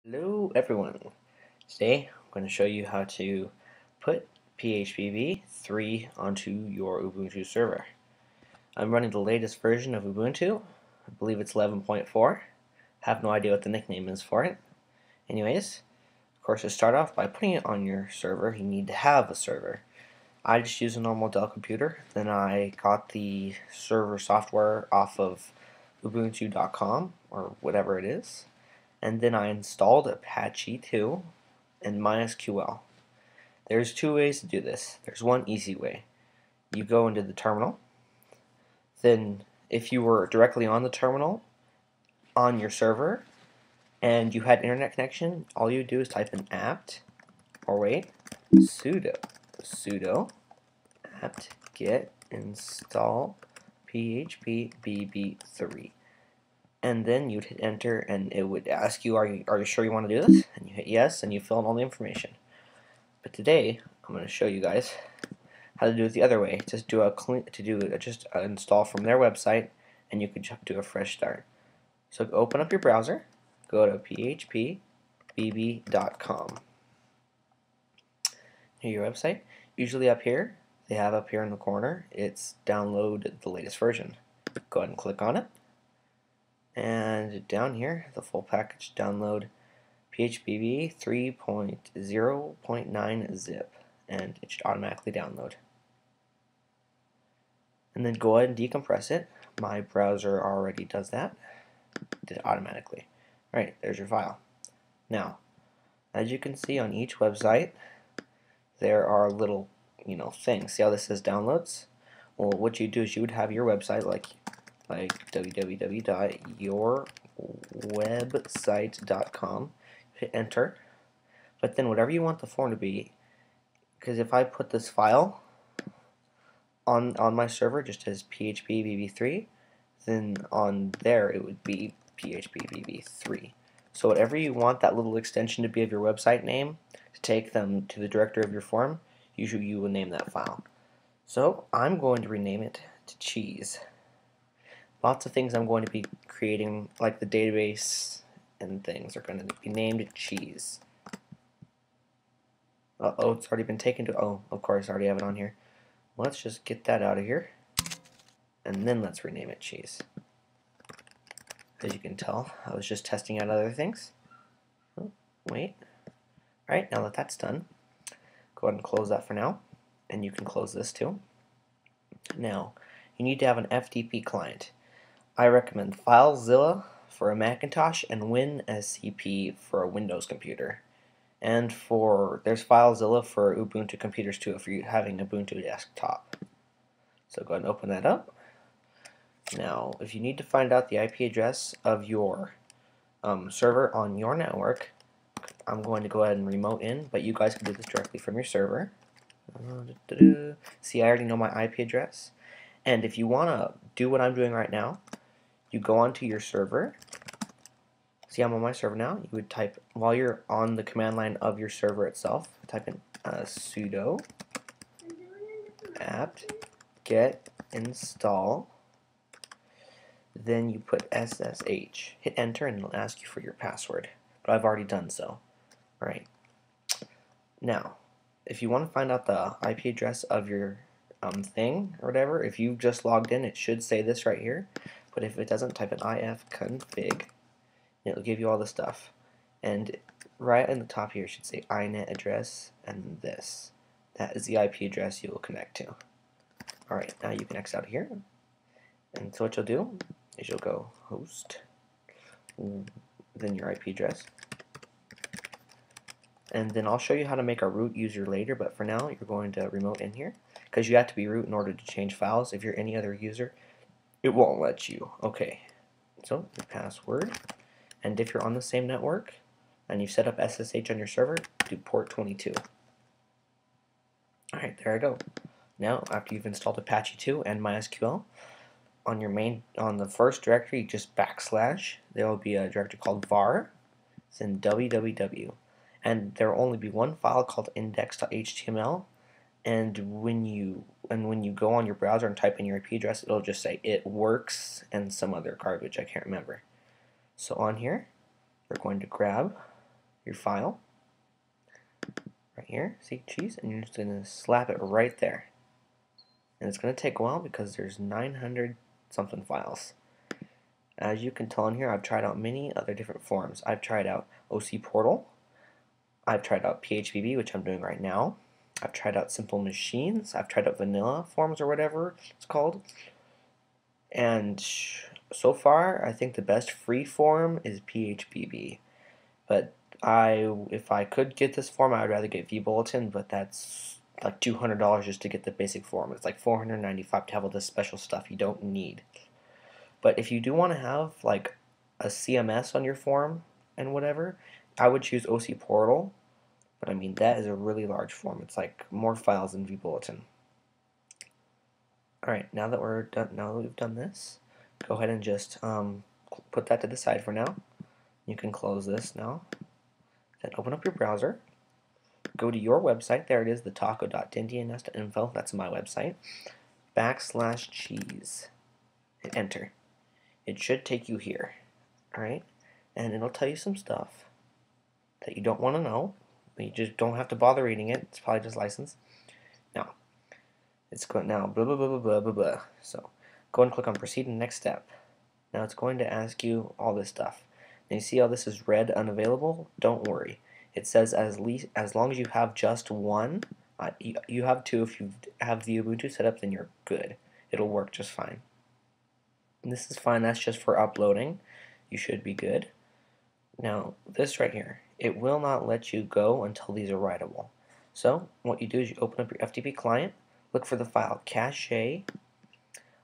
Hello everyone. Today I'm going to show you how to put phpbb3 onto your Ubuntu server. I'm running the latest version of Ubuntu. I believe it's 11.4. Have no idea what the nickname is for it. Anyways, of course, to start off by putting it on your server, you need to have a server. I just use a normal Dell computer. Then I got the server software off of ubuntu.com or whatever it is. And then I installed Apache 2 and MySQL. There's two ways to do this. There's one easy way. You go into the terminal. Then if you were directly on the terminal on your server and you had internet connection, all you do is type in apt sudo apt get install phpbb3. And then you'd hit enter and it would ask you, are you sure you want to do this? And you hit yes and you fill in all the information. But today I'm going to show you guys how to do it the other way. Just do just install from their website and you can do a fresh start. So open up your browser, go to phpbb3.com. Here's your website. Usually up here, they have up here in the corner, it's download the latest version. Go ahead and click on it. And down here, the full package, download phpbb 3.0.9 zip, and it should automatically download. And then go ahead and decompress it. My browser already does that. Did it automatically. Alright, there's your file. Now, as you can see on each website, there are little, things. See how this says downloads? Well, what you do is you would have your website like www.yourwebsite.com, hit enter, but then whatever you want the form to be, because if I put this file on my server just as phpbb3, then on there it would be phpbb3. So whatever you want that little extension to be of your website name to take them to the directory of your form, usually you will name that file. So I'm going to rename it to cheese. Lots of things I'm going to be creating, like the database and things, are going to be named cheese. Oh, it's already been taken to, oh, of course, I already have it on here. Let's just get that out of here, and then let's rename it cheese. As you can tell, I was just testing out other things. Oh, wait. Alright, now that that's done, go ahead and close that for now, and you can close this too. Now, you need to have an FTP client. I recommend FileZilla for a Macintosh and WinSCP for a Windows computer. And there's FileZilla for Ubuntu computers too if you're having Ubuntu desktop. So go ahead and open that up. Now, if you need to find out the IP address of your server on your network, I'm going to go ahead and remote in, but you guys can do this directly from your server. See, I already know my IP address. And if you want to do what I'm doing right now, you go onto your server. See, I'm on my server now. You would type, while you're on the command line of your server itself, type in sudo apt get install. Then you put SSH. Hit enter and it'll ask you for your password. But I've already done so. Alright. Now, if you want to find out the IP address of your thing or whatever, if you just logged in, it should say this right here. But if it doesn't, type in ifconfig, and it'll give you all the stuff. And right in the top here, it should say inet address, and this. That is the IP address you will connect to. Alright, now you can X out here. And so what you'll do is you'll go host, then your IP address. And then I'll show you how to make a root user later, but for now, you're going to remote in here, because you have to be root in order to change files. If you're any other user, it won't let you. Okay, so your password, and if you're on the same network and you've set up SSH on your server, do port 22. Alright, there I go. Now, after you've installed Apache 2 and MySQL, on the first directory, just backslash, there will be a directory called var, then www, and there will only be one file called index.html. And when you go on your browser and type in your IP address, it'll just say it works and some other garbage I can't remember. So on here, we're going to grab your file right here, see cheese, and you're just going to slap it right there. And it's going to take a while because there's 900 something files. As you can tell in here, I've tried out many other different forms. I've tried out OC Portal, I've tried out phpbb, which I'm doing right now. I've tried out Simple Machines, I've tried out vanilla forms or whatever it's called. And so far, I think the best free form is phpbb. But if I could get this form, I would rather get vBulletin, but that's like $200 just to get the basic form. It's like $495 to have all this special stuff you don't need. But if you do want to have like a CMS on your form and whatever, I would choose OC Portal. But I mean, that is a really large form. It's like more files than vBulletin. Alright, now that we've done this, go ahead and just put that to the side for now. You can close this now. Then open up your browser. Go to your website. There it is, the taco.dndns.info. That's my website. /cheese. Hit enter. It should take you here. Alright? And it'll tell you some stuff that you don't want to know. But you just don't have to bother reading it. It's probably just license. Now, it's going now blah blah blah blah blah blah blah. So go and click on proceed and next step. Now it's going to ask you all this stuff. And you see how this is red unavailable? Don't worry. It says as long as you have just one, you have two. If you have the Ubuntu set up, then you're good. It'll work just fine. And this is fine. That's just for uploading. You should be good. Now this right here, it will not let you go until these are writable. So what you do is you open up your FTP client, look for the file cache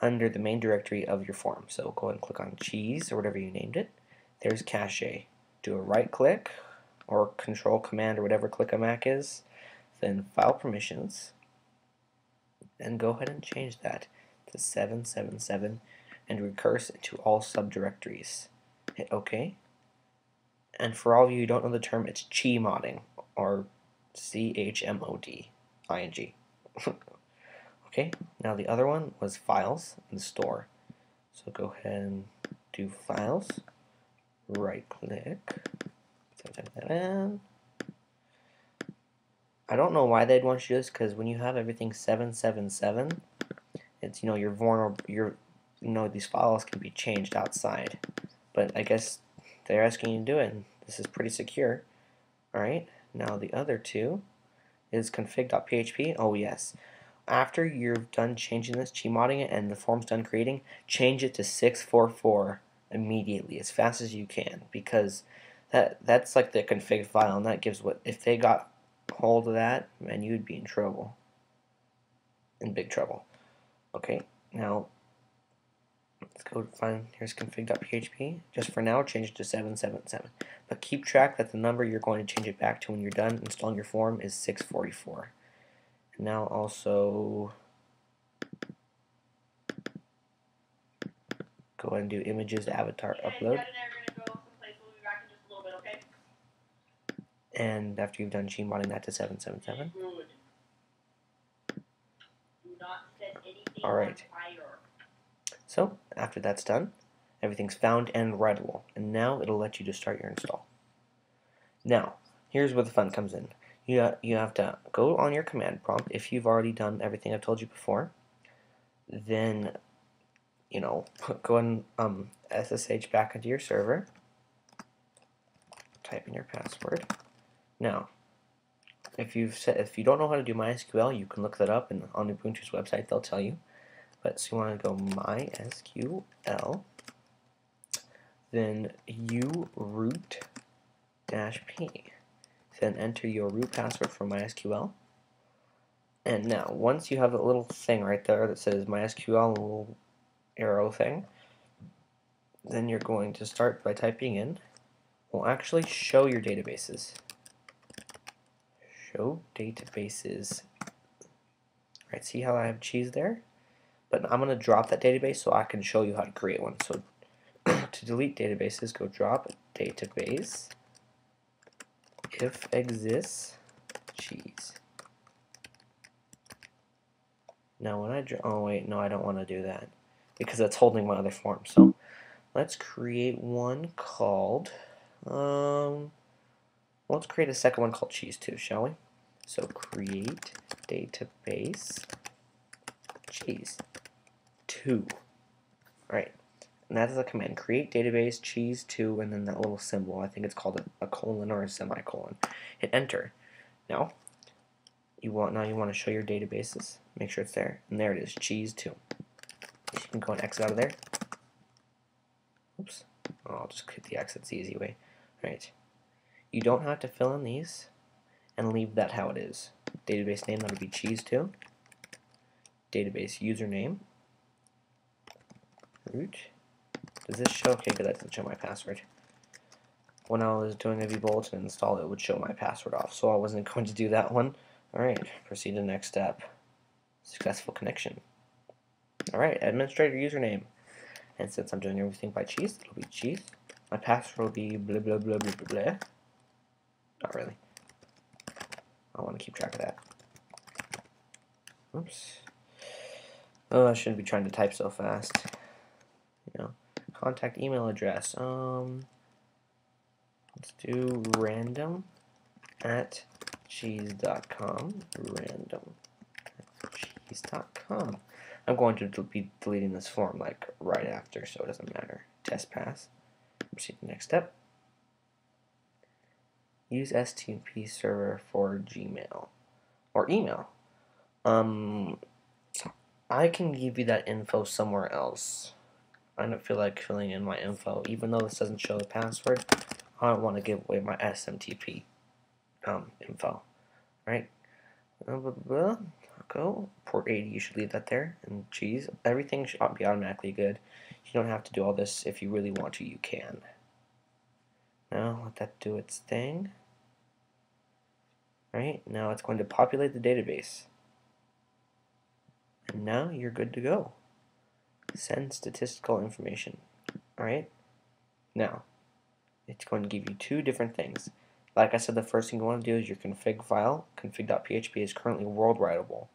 under the main directory of your form. So go ahead and click on cheese or whatever you named it. There's cache. Do a right click or control command or whatever click-a-mac is, then file permissions, and go ahead and change that to 777 and recurse into all subdirectories. Hit OK. And for all of you who don't know the term, it's chmodding, or CHMODING. Okay, now the other one was files and store. So go ahead and do files, right click, I don't know why they'd want you to do this, because when you have everything 777, it's you're vulnerable. These files can be changed outside, but I guess they're asking you to do it, and this is pretty secure. Alright, now the other two is config.php. Oh yes, after you're done changing this, chmodding it, and the form's done creating, change it to 644 immediately, as fast as you can, because that's like the config file, and that gives if they got hold of that, man, you'd be in trouble. In big trouble. Okay, now let's go find, here's config.php. Just for now, change it to 777. But keep track that the number you're going to change it back to when you're done installing your form is 644. And now also go ahead and do images, avatar, upload. And after you've done chmodding that to 777. Alright. So, after that's done, everything's found and writable. And now it'll let you just start your install. Now, here's where the fun comes in. You have to go on your command prompt if you've already done everything I've told you before. Then, go and SSH back into your server. Type in your password. Now, if you don't know how to do MySQL, you can look that up, and on Ubuntu's website they'll tell you. But so you want to go MySQL, then uroot-p, then enter your root password for MySQL. And now, once you have a little thing right there that says MySQL, a little arrow thing, then you're going to start by typing in. We'll actually show your databases. Show databases. Right, see how I have cheese there? But I'm going to drop that database so I can show you how to create one. So to delete databases, go drop database if exists cheese. Now when I oh wait, no, I don't want to do that because that's holding my other form. So let's create one called we'll Well, let's create a second one called cheese2, shall we? So create database cheese2. Alright, and that is a command. Create database cheese2, and then that little symbol. I think it's called a colon or a semicolon. Hit enter. Now you want to show your databases. Make sure it's there, and there it is, cheese2. You can go and exit out of there. Oops. Oh, I'll just click the exit. It's the easy way. Alright. You don't have to fill in these and leave that how it is. Database name, that'll be cheese2. Database username. Root. Does this show? Okay, good, that doesn't show my password. When I was doing a vBulletin install, it would show my password off, so I wasn't going to do that one. Alright, proceed to the next step. Successful connection. Alright, administrator username. And since I'm doing everything by cheese, it'll be cheese. My password will be blah blah blah blah blah blah. Not really. I want to keep track of that. Oops. Oh, I shouldn't be trying to type so fast. You know, contact email address. Let's do random@cheese.com. Random@cheese.com. I'm going to be deleting this form like right after, so it doesn't matter. Test pass. Proceed to the next step. Use STP server for Gmail or email. I can give you that info somewhere else. I don't feel like filling in my info, even though this doesn't show the password. I don't want to give away my SMTP info. Right? Go port 80. You should leave that there. And cheese. Everything should be automatically good. You don't have to do all this. If you really want to, you can. Now let that do its thing. Right? Now it's going to populate the database. And now you're good to go. Send statistical information. Alright? Now, it's going to give you two different things. Like I said, the first thing you want to do is your config file. Config.php is currently world writable.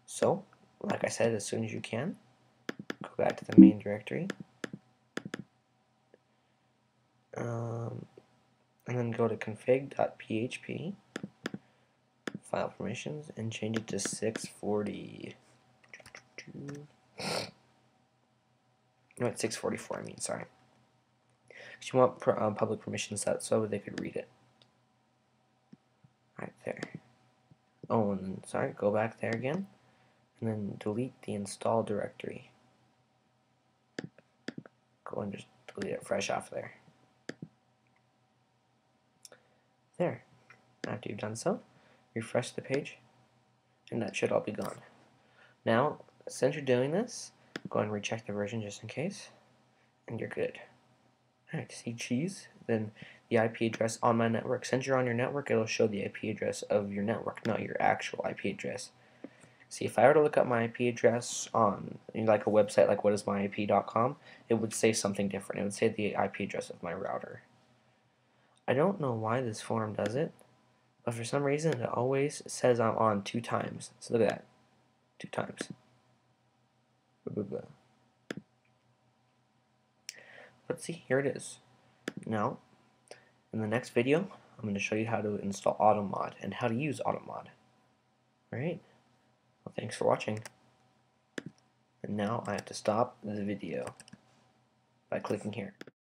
So, like I said, as soon as you can, go back to the main directory. And then go to config.php, file permissions, and change it to 640. No, it's 644, I mean, sorry. Because you want public permissions set so they could read it. Right there. Oh, and then, sorry, go back there again. And then delete the install directory. Go and just delete it fresh off there. There. After you've done so, refresh the page, and that should all be gone. Now, since you're doing this, go and recheck the version just in case, and you're good. Alright, see cheese, then the IP address on my network. Since you're on your network, it'll show the IP address of your network, not your actual IP address. See, if I were to look up my IP address on like a website like whatismyip.com, it would say something different. It would say the IP address of my router. I don't know why this form does it, but for some reason it always says I'm on 2 times. So look at that. 2 times. Blah, blah, blah. But see, here it is. Now, in the next video, I'm going to show you how to install AutoMod and how to use AutoMod. Alright? Well, thanks for watching. And now I have to stop the video by clicking here.